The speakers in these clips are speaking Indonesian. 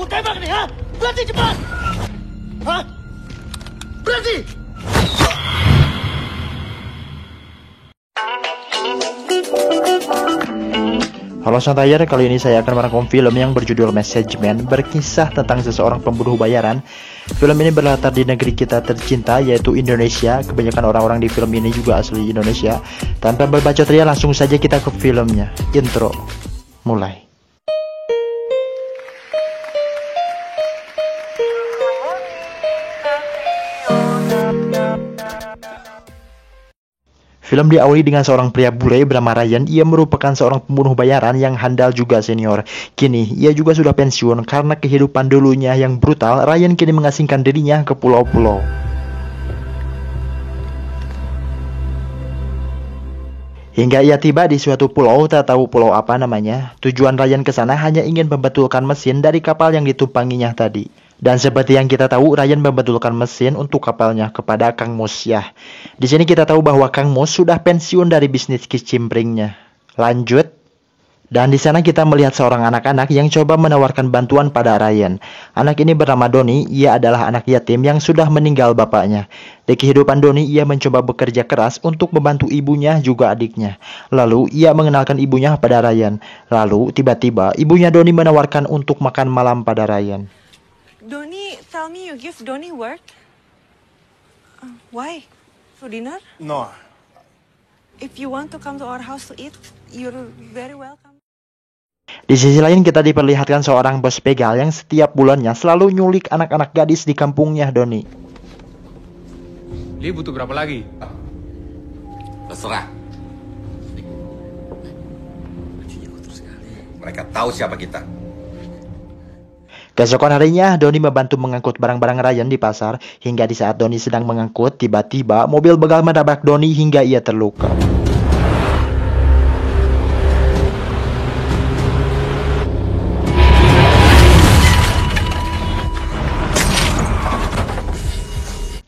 tembak nih, ha? Berhenti cepat! Hah? Berhenti! Halo Santayer, kali ini saya akan merangkum film yang berjudul Message Man, berkisah tentang seseorang pembunuh bayaran. Film ini berlatar di negeri kita tercinta, yaitu Indonesia. Kebanyakan orang-orang di film ini juga asli Indonesia. Tanpa berbacot ria, langsung saja kita ke filmnya. Intro, mulai. Film diawali dengan seorang pria bule bernama Ryan. Ia merupakan seorang pembunuh bayaran yang handal juga senior. Kini, ia juga sudah pensiun karena kehidupan dulunya yang brutal. Ryan kini mengasingkan dirinya ke pulau-pulau. Hingga ia tiba di suatu pulau, tak tahu pulau apa namanya. Tujuan Ryan ke sana hanya ingin membetulkan mesin dari kapal yang ditumpanginya tadi. Dan seperti yang kita tahu, Ryan membetulkan mesin untuk kapalnya kepada Kang Mus ya. Di sini kita tahu bahwa Kang Mus sudah pensiun dari bisnis kicimpringnya. Lanjut. Dan di sana kita melihat seorang anak-anak yang coba menawarkan bantuan pada Ryan. Anak ini bernama Doni, ia adalah anak yatim yang sudah meninggal bapaknya. Di kehidupan Doni, ia mencoba bekerja keras untuk membantu ibunya juga adiknya. Lalu, ia mengenalkan ibunya pada Ryan. Lalu, tiba-tiba, ibunya Doni menawarkan untuk makan malam pada Ryan. Doni, tell me you give Doni work? Why? For dinner? No. If you want to come to our house to eat, you're very welcome. Di sisi lain kita diperlihatkan seorang bos begal yang setiap bulannya selalu nyulik anak-anak gadis di kampungnya Doni. Li butuh berapa lagi? Terserah. Mereka tahu siapa kita. Keesokan harinya, Doni membantu mengangkut barang-barang Ryan di pasar. Hingga di saat Doni sedang mengangkut, tiba-tiba mobil begal menabrak Doni hingga ia terluka.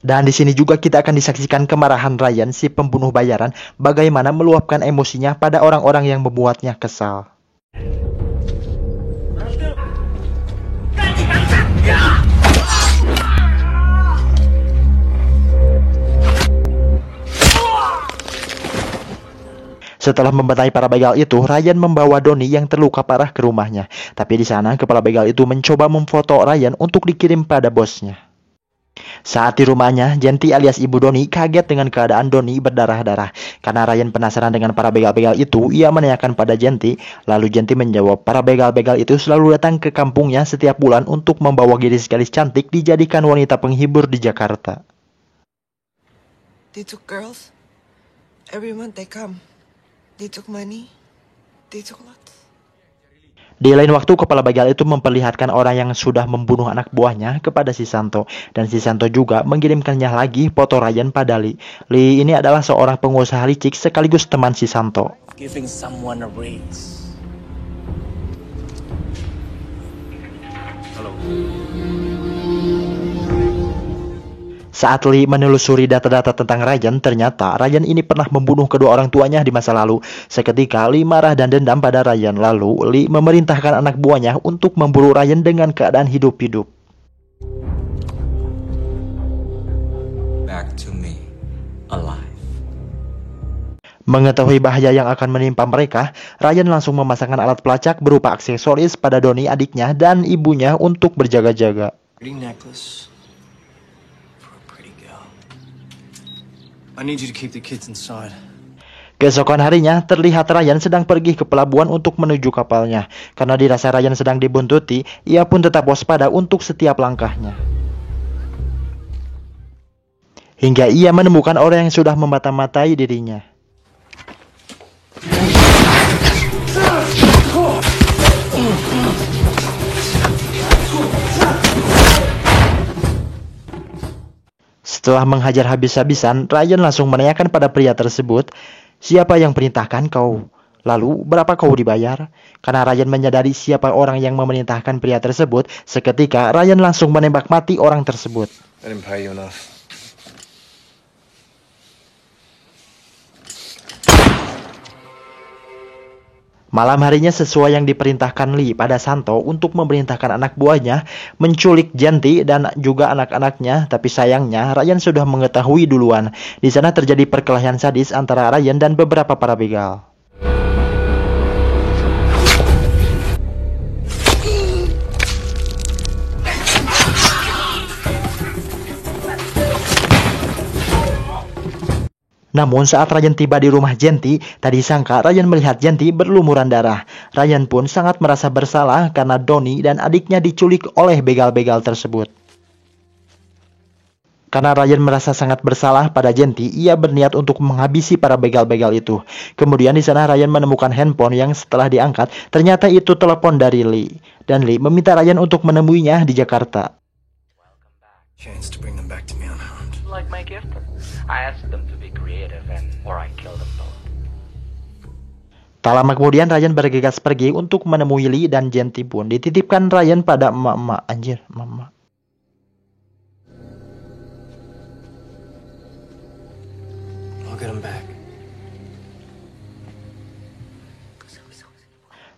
Dan di sini juga kita akan disaksikan kemarahan Ryan, si pembunuh bayaran, bagaimana meluapkan emosinya pada orang-orang yang membuatnya kesal. Setelah membantai para begal itu, Ryan membawa Doni yang terluka parah ke rumahnya. Tapi di sana, kepala begal itu mencoba memfoto Ryan untuk dikirim pada bosnya. Saat di rumahnya, Genti alias ibu Doni kaget dengan keadaan Doni berdarah-darah. Karena Ryan penasaran dengan para begal-begal itu, ia menanyakan pada Genti. Lalu Genti menjawab, para begal-begal itu selalu datang ke kampungnya setiap bulan untuk membawa gadis-gadis cantik dijadikan wanita penghibur di Jakarta. They took girls. Every month they come. They took money. They took lots. Di lain waktu, kepala begal itu memperlihatkan orang yang sudah membunuh anak buahnya kepada si Santo. Dan si Santo juga mengirimkannya lagi foto Ryan pada Lee. Lee ini adalah seorang pengusaha licik sekaligus teman si Santo. Giving someone a raise. Halo. Saat Lee menelusuri data-data tentang Ryan, ternyata Ryan ini pernah membunuh kedua orang tuanya di masa lalu. Seketika Lee marah dan dendam pada Ryan. Lalu Lee memerintahkan anak buahnya untuk memburu Ryan dengan keadaan hidup-hidup. Back to me, alive. Mengetahui bahaya yang akan menimpa mereka, Ryan langsung memasangkan alat pelacak berupa aksesoris pada Doni adiknya dan ibunya untuk berjaga-jaga. Pretty necklace. I need you to keep the kids inside. Keesokan harinya, terlihat Ryan sedang pergi ke pelabuhan untuk menuju kapalnya. Karena dirasa Ryan sedang dibuntuti, ia pun tetap waspada untuk setiap langkahnya. Hingga ia menemukan orang yang sudah memata-matai dirinya. Setelah menghajar habis-habisan, Ryan langsung menanyakan pada pria tersebut, siapa yang perintahkan kau? Lalu, berapa kau dibayar? Karena Ryan menyadari siapa orang yang memerintahkan pria tersebut, seketika Ryan langsung menembak mati orang tersebut. I didn't pay you enough. Malam harinya sesuai yang diperintahkan Lee pada Santo untuk memerintahkan anak buahnya menculik Genti dan juga anak-anaknya, tapi sayangnya Ryan sudah mengetahui duluan. Di sana terjadi perkelahian sadis antara Ryan dan beberapa para begal. Namun saat Ryan tiba di rumah Genti, tadi sangka Ryan melihat Genti berlumuran darah. Ryan pun sangat merasa bersalah karena Donnie dan adiknya diculik oleh begal-begal tersebut. Karena Ryan merasa sangat bersalah pada Genti, ia berniat untuk menghabisi para begal-begal itu. Kemudian di sana Ryan menemukan handphone yang setelah diangkat, ternyata itu telepon dari Lee. Dan Lee meminta Ryan untuk menemuinya di Jakarta. Chance to bring them back to me unharmed. Like my gift. I asked them to be creative or I kill them both. Tak lama kemudian Ryan bergegas pergi untuk menemui Lee dan Genti pun dititipkan Ryan pada emak-emak. Anjir, emak-emak. I'll get them back.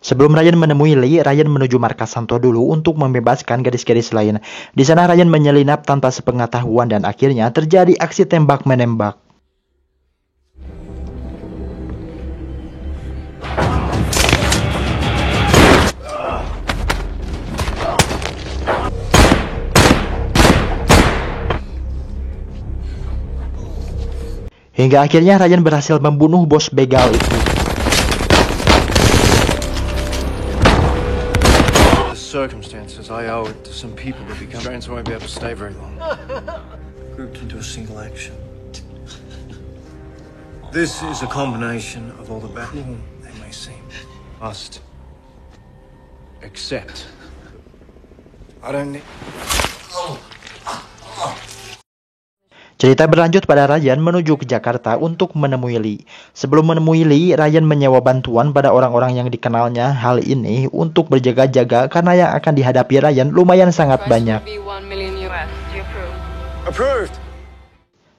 Sebelum Ryan menemui Lee, Ryan menuju markas Santo dulu untuk membebaskan gadis-gadis lain. Di sana Ryan menyelinap tanpa sepengetahuan dan akhirnya terjadi aksi tembak-menembak. Hingga akhirnya Ryan berhasil membunuh bos begal itu. Circumstances, I owe it to some people to become friends who won't be able to stay very long. Grouped into a single action. This is a combination of all the bad they may seem. Must accept. I don't need... Cerita berlanjut pada Ryan menuju ke Jakarta untuk menemui Lee. Sebelum menemui Lee, Ryan menyewa bantuan pada orang-orang yang dikenalnya hal ini untuk berjaga-jaga karena yang akan dihadapi Ryan lumayan sangat banyak.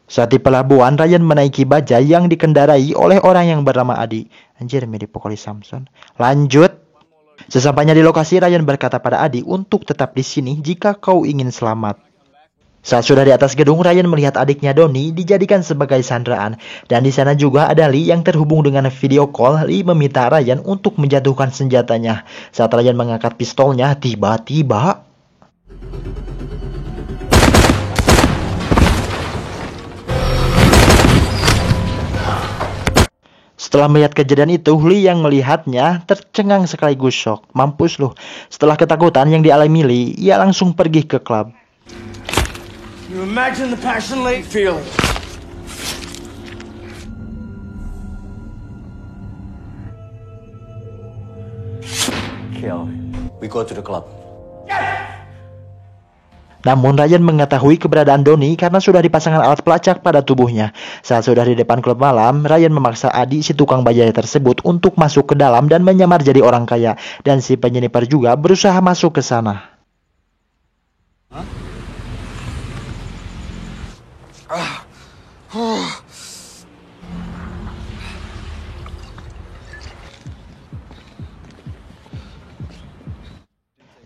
Saat di pelabuhan, Ryan menaiki bajai yang dikendarai oleh orang yang bernama Adi. Anjir, mirip Pocoli Samson. Lanjut. Sesampainya di lokasi, Ryan berkata pada Adi untuk tetap di sini jika kau ingin selamat. Saat sudah di atas gedung, Ryan melihat adiknya Donnie dijadikan sebagai sandraan. Dan di sana juga ada Lee yang terhubung dengan video call. Lee meminta Ryan untuk menjatuhkan senjatanya. Saat Ryan mengangkat pistolnya, tiba-tiba... Setelah melihat kejadian itu, Lee yang melihatnya tercengang sekaligus shock. Mampus loh. Setelah ketakutan yang dialami Lee, ia langsung pergi ke klub. You imagine the passion Lee feeling. Kill. We go to the club. Namun Ryan mengetahui keberadaan Donnie karena sudah dipasangkan alat pelacak pada tubuhnya. Saat sudah di depan klub malam, Ryan memaksa Adi si tukang bajai tersebut untuk masuk ke dalam dan menyamar jadi orang kaya. Dan si penyeniper juga berusaha masuk ke sana.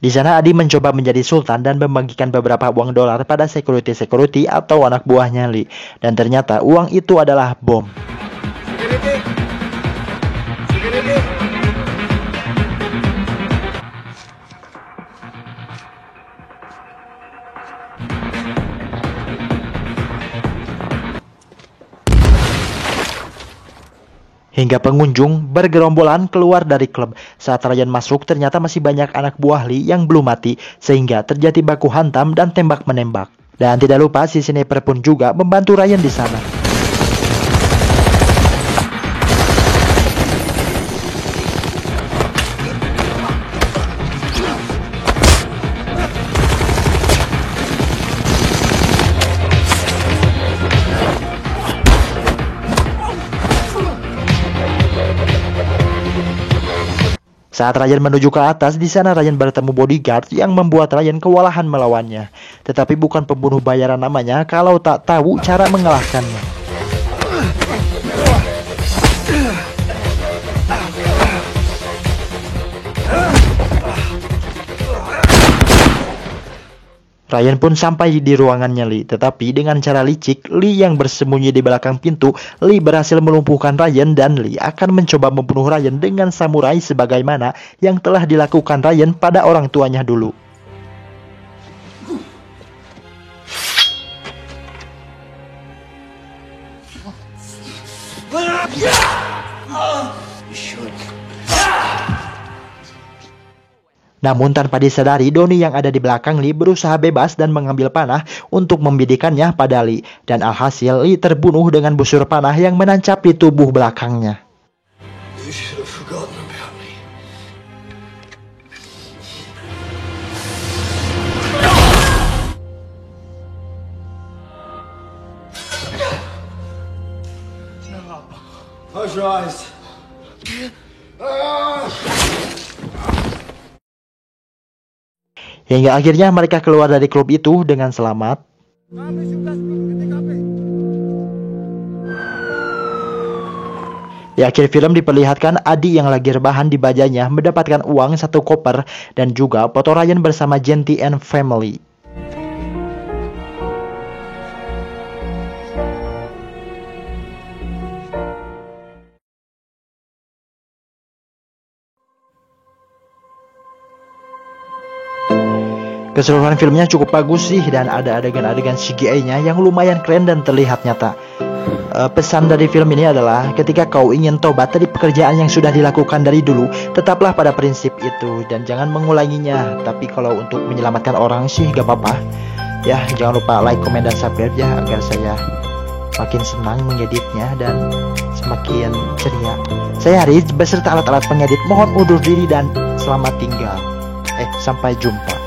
Di sana Adi mencoba menjadi sultan dan membagikan beberapa uang dolar pada security atau anak buahnya Lee. Dan ternyata uang itu adalah bom. Hingga pengunjung bergerombolan keluar dari klub. Saat Ryan masuk, ternyata masih banyak anak buah Lee yang belum mati, sehingga terjadi baku hantam dan tembak-menembak. Dan tidak lupa si sniper pun juga membantu Ryan di sana. Saat Ryan menuju ke atas, di sana Ryan bertemu bodyguard yang membuat Ryan kewalahan melawannya. Tetapi bukan pembunuh bayaran namanya kalau tak tahu cara mengalahkannya. Ryan pun sampai di ruangannya Lee, tetapi dengan cara licik, Lee yang bersembunyi di belakang pintu, Lee berhasil melumpuhkan Ryan dan Lee akan mencoba membunuh Ryan dengan samurai sebagaimana yang telah dilakukan Ryan pada orang tuanya dulu. Namun tanpa disadari, Donnie yang ada di belakang Lee berusaha bebas dan mengambil panah untuk membidikannya pada Lee. Dan alhasil Lee terbunuh dengan busur panah yang menancap di tubuh belakangnya. You should have forgotten about me. Close your eyes. Hingga akhirnya mereka keluar dari klub itu dengan selamat. Di akhir film diperlihatkan Adi yang lagi rebahan di bajanya mendapatkan uang 1 koper dan juga foto Ryan bersama Genty and family. Keseluruhan filmnya cukup bagus sih dan ada adegan-adegan CGI-nya yang lumayan keren dan terlihat nyata. Pesan dari film ini adalah ketika kau ingin tobat dari pekerjaan yang sudah dilakukan dari dulu, tetaplah pada prinsip itu dan jangan mengulanginya. Tapi kalau untuk menyelamatkan orang sih gak apa-apa. Ya, jangan lupa like, komen, dan subscribe ya agar saya makin senang mengeditnya dan semakin ceria. Saya Haris beserta alat-alat pengedit mohon undur diri dan selamat tinggal. Sampai jumpa.